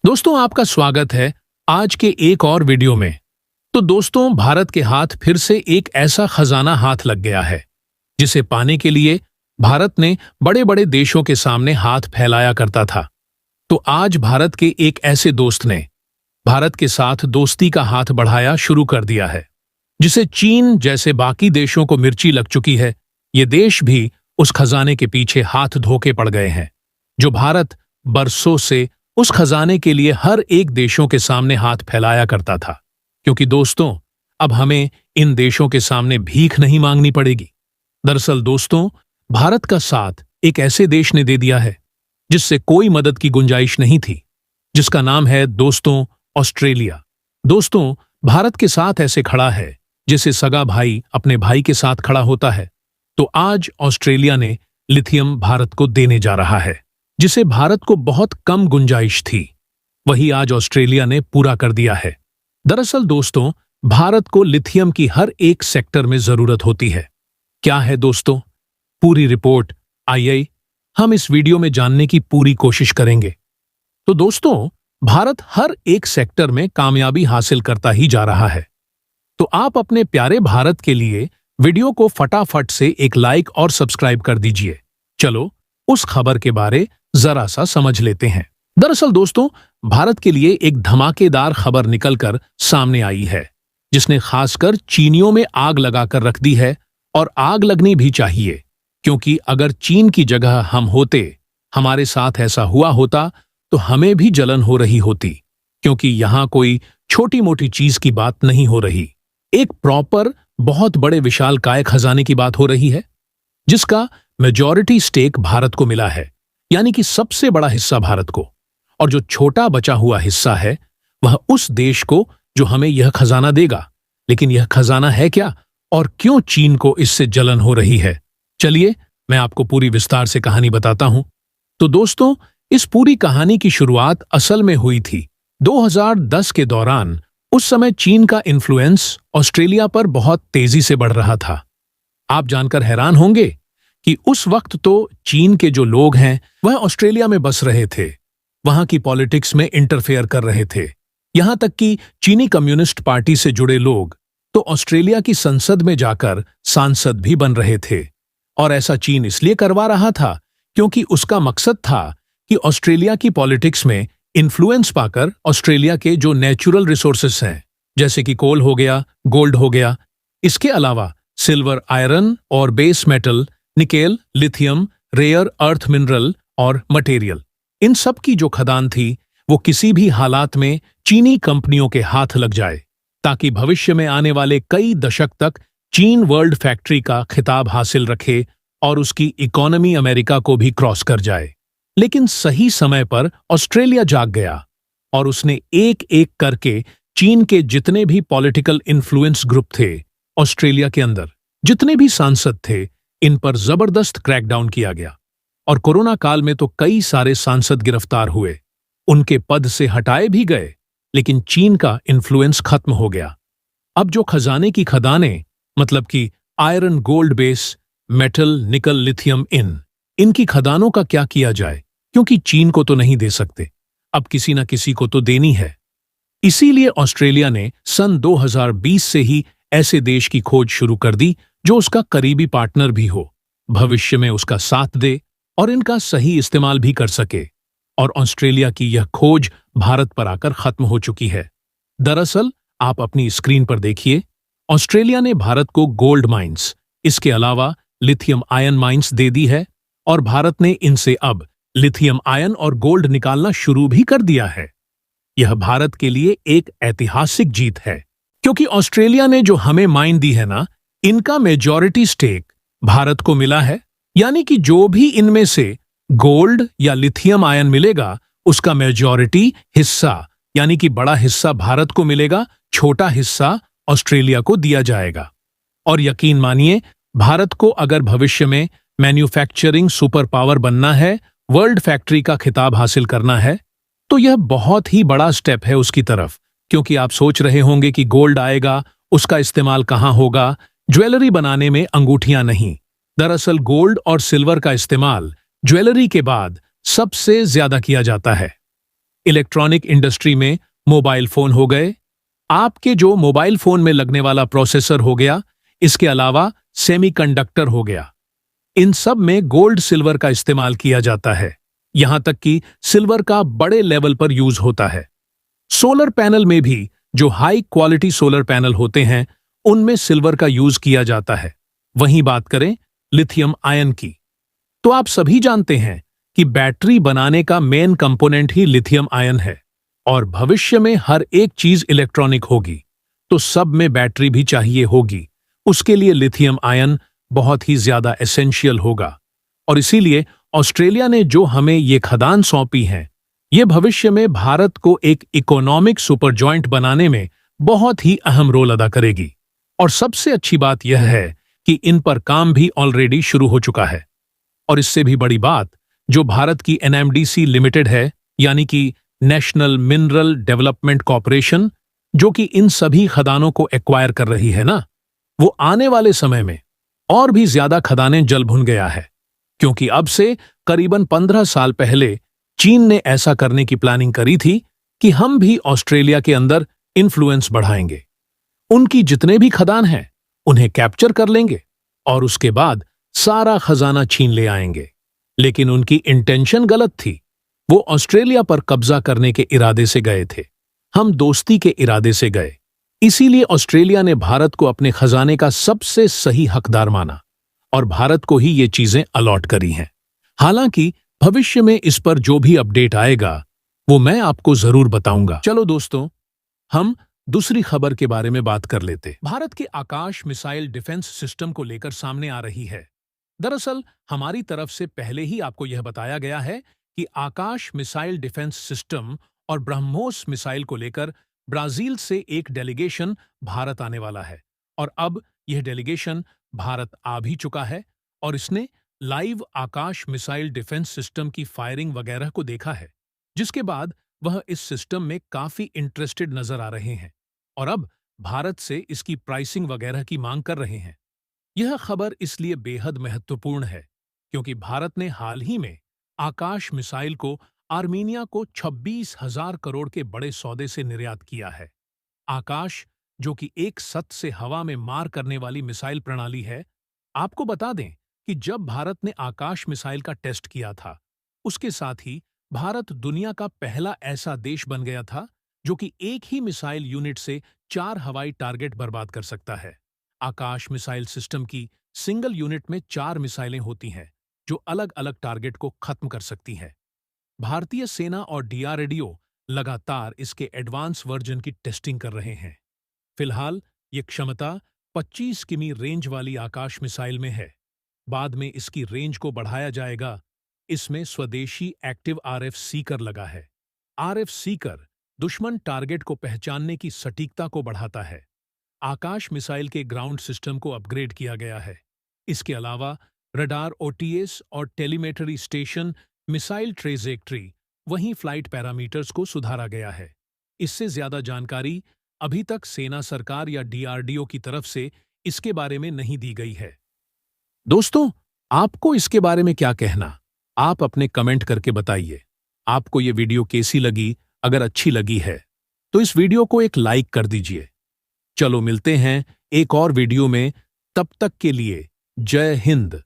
दोस्तों, आपका स्वागत है आज के एक और वीडियो में। तो दोस्तों, भारत के हाथ फिर से एक ऐसा खजाना हाथ लग गया है जिसे पाने के लिए भारत ने बड़े बड़े देशों के सामने हाथ फैलाया करता था। तो आज भारत के एक ऐसे दोस्त ने भारत के साथ दोस्ती का हाथ बढ़ाया शुरू कर दिया है, जिसे चीन जैसे बाकी देशों को मिर्ची लग चुकी है। ये देश भी उस खजाने के पीछे हाथ धोके पड़ गए हैं, जो भारत बरसों से उस खजाने के लिए हर एक देशों के सामने हाथ फैलाया करता था। क्योंकि दोस्तों, अब हमें इन देशों के सामने भीख नहीं मांगनी पड़ेगी। दरअसल दोस्तों, भारत का साथ एक ऐसे देश ने दे दिया है जिससे कोई मदद की गुंजाइश नहीं थी, जिसका नाम है दोस्तों ऑस्ट्रेलिया। दोस्तों, भारत के साथ ऐसे खड़ा है जैसे सगा भाई अपने भाई के साथ खड़ा होता है। तो आज ऑस्ट्रेलिया ने लिथियम भारत को देने जा रहा है, जिसे भारत को बहुत कम गुंजाइश थी, वही आज ऑस्ट्रेलिया ने पूरा कर दिया है। दरअसल दोस्तों, भारत को लिथियम की हर एक सेक्टर में जरूरत होती है। क्या है दोस्तों, पूरी रिपोर्ट आइए हम इस वीडियो में जानने की पूरी कोशिश करेंगे। तो दोस्तों, भारत हर एक सेक्टर में कामयाबी हासिल करता ही जा रहा है। तो आप अपने प्यारे भारत के लिए वीडियो को फटाफट से एक लाइक और सब्सक्राइब कर दीजिए। चलो उस खबर के बारे जरा सा समझ लेते हैं। दरअसल दोस्तों, भारत के लिए एक धमाकेदार खबर निकलकर सामने आई है, जिसने खासकर चीनियों में आग लगाकर रख दी है। और आग लगनी भी चाहिए, क्योंकि अगर चीन की जगह हम होते, हमारे साथ ऐसा हुआ होता, तो हमें भी जलन हो रही होती। क्योंकि यहां कोई छोटी मोटी चीज की बात नहीं हो रही, एक प्रॉपर बहुत बड़े विशालकाय खजाने की बात हो रही है, जिसका मेजॉरिटी स्टेक भारत को मिला है, यानी कि सबसे बड़ा हिस्सा भारत को। और जो छोटा बचा हुआ हिस्सा है वह उस देश को जो हमें यह खजाना देगा। लेकिन यह खजाना है क्या, और क्यों चीन को इससे जलन हो रही है? चलिए मैं आपको पूरी विस्तार से कहानी बताता हूं। तो दोस्तों, इस पूरी कहानी की शुरुआत असल में हुई थी 2010 के दौरान। उस समय चीन का इन्फ्लुएंस ऑस्ट्रेलिया पर बहुत तेजी से बढ़ रहा था। आप जानकर हैरान होंगे कि उस वक्त तो चीन के जो लोग हैं वह ऑस्ट्रेलिया में बस रहे थे, वहां की पॉलिटिक्स में इंटरफेयर कर रहे थे। यहां तक कि चीनी कम्युनिस्ट पार्टी से जुड़े लोग तो ऑस्ट्रेलिया की संसद में जाकर सांसद भी बन रहे थे। और ऐसा चीन इसलिए करवा रहा था क्योंकि उसका मकसद था कि ऑस्ट्रेलिया की पॉलिटिक्स में इन्फ्लुएंस पाकर ऑस्ट्रेलिया के जो नेचुरल रिसोर्सेस हैं, जैसे कि कोल हो गया, गोल्ड हो गया, इसके अलावा सिल्वर, आयरन और base metal, nickel, lithium, rare earth mineral और मटेरियल, इन सब की जो खदान थी वो किसी भी हालात में चीनी कंपनियों के हाथ लग जाए, ताकि भविष्य में आने वाले कई दशक तक चीन वर्ल्ड फैक्ट्री का खिताब हासिल रखे और उसकी इकोनॉमी अमेरिका को भी क्रॉस कर जाए। लेकिन सही समय पर ऑस्ट्रेलिया जाग गया और उसने एक एक करके चीन के जितने भी पॉलिटिकल इन्फ्लुएंस ग्रुप थे ऑस्ट्रेलिया के अंदर, जितने भी सांसद थे, इन पर जबरदस्त क्रैकडाउन किया गया। और कोरोना काल में तो कई सारे सांसद गिरफ्तार हुए, उनके पद से हटाए भी गए, लेकिन चीन का इन्फ्लुएंस खत्म हो गया। अब जो खजाने की खदानें, मतलब कि आयरन, गोल्ड, बेस मेटल, निकल, लिथियम, इनकी खदानों का क्या किया जाए, क्योंकि चीन को तो नहीं दे सकते, अब किसी न किसी को तो देनी है। इसीलिए ऑस्ट्रेलिया ने सन 2020 से ही ऐसे देश की खोज शुरू कर दी जो उसका करीबी पार्टनर भी हो, भविष्य में उसका साथ दे और इनका सही इस्तेमाल भी कर सके। और ऑस्ट्रेलिया की यह खोज भारत पर आकर खत्म हो चुकी है। दरअसल आप अपनी स्क्रीन पर देखिए, ऑस्ट्रेलिया ने भारत को गोल्ड माइंस, इसके अलावा लिथियम आयन माइंस दे दी है, और भारत ने इनसे अब लिथियम आयन और गोल्ड निकालना शुरू भी कर दिया है। यह भारत के लिए एक ऐतिहासिक जीत है, क्योंकि ऑस्ट्रेलिया ने जो हमें माइन दी है ना, इनका मेजॉरिटी स्टेक भारत को मिला है। यानी कि जो भी इनमें से गोल्ड या लिथियम आयन मिलेगा, उसका मेजॉरिटी हिस्सा, यानी कि बड़ा हिस्सा भारत को मिलेगा, छोटा हिस्सा ऑस्ट्रेलिया को दिया जाएगा। और यकीन मानिए, भारत को अगर भविष्य में मैन्युफैक्चरिंग सुपर पावर बनना है, वर्ल्ड फैक्ट्री का खिताब हासिल करना है, तो यह बहुत ही बड़ा स्टेप है उसकी तरफ। क्योंकि आप सोच रहे होंगे कि गोल्ड आएगा, उसका इस्तेमाल कहाँ होगा? ज्वेलरी बनाने में अंगूठियां नहीं। दरअसल गोल्ड और सिल्वर का इस्तेमाल ज्वेलरी के बाद सबसे ज्यादा किया जाता है। इलेक्ट्रॉनिक इंडस्ट्री में मोबाइल फोन हो गए, आपके जो मोबाइल फोन में लगने वाला प्रोसेसर हो गया, इसके अलावा सेमीकंडक्टर हो गया। इन सब में गोल्ड सिल्वर का इस्तेमाल किया जाता है, यहां तक कि सिल्वर का बड़े लेवल पर यूज होता है। सोलर पैनल में भी जो हाई क्वालिटी सोलर पैनल होते हैं, उनमें सिल्वर का यूज किया जाता है। वहीं बात करें लिथियम आयन की, तो आप सभी जानते हैं कि बैटरी बनाने का मेन कंपोनेंट ही लिथियम आयन है, और भविष्य में हर एक चीज इलेक्ट्रॉनिक होगी, तो सब में बैटरी भी चाहिए होगी। उसके लिए लिथियम आयन बहुत ही ज्यादा एसेंशियल होगा, और इसीलिए ऑस्ट्रेलिया ने जो हमें ये खदान सौंपी है, ये भविष्य में भारत को एक इकोनॉमिक सुपर जॉइंट बनाने में बहुत ही अहम रोल अदा करेगी। और सबसे अच्छी बात यह है कि इन पर काम भी ऑलरेडी शुरू हो चुका है। और इससे भी बड़ी बात, जो भारत की एनएमडीसी लिमिटेड है, यानी कि नेशनल मिनरल डेवलपमेंट कॉरपोरेशन, जो कि इन सभी खदानों को एक्वायर कर रही है ना, वो आने वाले समय में और भी ज्यादा खदानें जल भुन गया है, क्योंकि अब से करीबन 15 साल पहले चीन ने ऐसा करने की प्लानिंग करी थी कि हम भी ऑस्ट्रेलिया के अंदर इन्फ्लुएंस बढ़ाएंगे। उनकी जितने भी खदान हैं, उन्हें कैप्चर कर लेंगे और उसके बाद सारा खजाना छीन ले आएंगे। लेकिन उनकी इंटेंशन गलत थी। वो ऑस्ट्रेलिया पर कब्जा करने के इरादे से गए थे, हम दोस्ती के इरादे से गए। इसीलिए ऑस्ट्रेलिया ने भारत को अपने खजाने का सबसे सही हकदार माना और भारत को ही ये चीजें अलॉट करी हैं। हालांकि भविष्य में इस पर जो भी अपडेट आएगा, वो मैं आपको जरूर बताऊंगा। चलो दोस्तों, हम दूसरी खबर के बारे में बात कर लेते। भारत के आकाश मिसाइल डिफेंस सिस्टम को लेकर सामने आ रही है। दरअसल हमारी तरफ से पहले ही आपको यह बताया गया है कि आकाश मिसाइल डिफेंस सिस्टम और ब्रह्मोस मिसाइल को लेकर ब्राजील से एक डेलीगेशन भारत आने वाला है। और अब यह डेलीगेशन भारत आ भी चुका है और इसने लाइव आकाश मिसाइल डिफेंस सिस्टम की फायरिंग वगैरह को देखा है, जिसके बाद वह इस सिस्टम में काफी इंटरेस्टेड नजर आ रहे हैं और अब भारत से इसकी प्राइसिंग वगैरह की मांग कर रहे हैं। यह खबर इसलिए बेहद महत्वपूर्ण है क्योंकि भारत ने हाल ही में आकाश मिसाइल को आर्मीनिया को 26,000 करोड़ के बड़े सौदे से निर्यात किया है। आकाश, जो कि एक सत से हवा में मार करने वाली मिसाइल प्रणाली है। आपको बता दें कि जब भारत ने आकाश मिसाइल का टेस्ट किया था, उसके साथ ही भारत दुनिया का पहला ऐसा देश बन गया था जो कि एक ही मिसाइल यूनिट से 4 हवाई टारगेट बर्बाद कर सकता है। आकाश मिसाइल सिस्टम की सिंगल यूनिट में 4 मिसाइलें होती हैं जो अलग अलग टारगेट को खत्म कर सकती हैं। भारतीय सेना और डीआरडीओ लगातार इसके एडवांस वर्जन की टेस्टिंग कर रहे हैं। फिलहाल ये क्षमता 25 किमी रेंज वाली आकाश मिसाइल में है। बाद में इसकी रेंज को बढ़ाया जाएगा। इसमें स्वदेशी एक्टिव आरएफ सीकर लगा है। आरएफ सीकर दुश्मन टारगेट को पहचानने की सटीकता को बढ़ाता है। आकाश मिसाइल के ग्राउंड सिस्टम को अपग्रेड किया गया है। इसके अलावा रडार ओटीएस और टेलीमेट्री स्टेशन, मिसाइल ट्रेजेक्ट्री, वहीं फ्लाइट पैरामीटर्स को सुधारा गया है। इससे ज्यादा जानकारी अभी तक सेना सरकार या डीआरडीओ की तरफ से इसके बारे में नहीं दी गई है। दोस्तों, आपको इसके बारे में क्या कहना? आप अपने कमेंट करके बताइए। आपको ये वीडियो कैसी लगी? अगर अच्छी लगी है तो इस वीडियो को एक लाइक कर दीजिए। चलो मिलते हैं एक और वीडियो में, तब तक के लिए जय हिंद।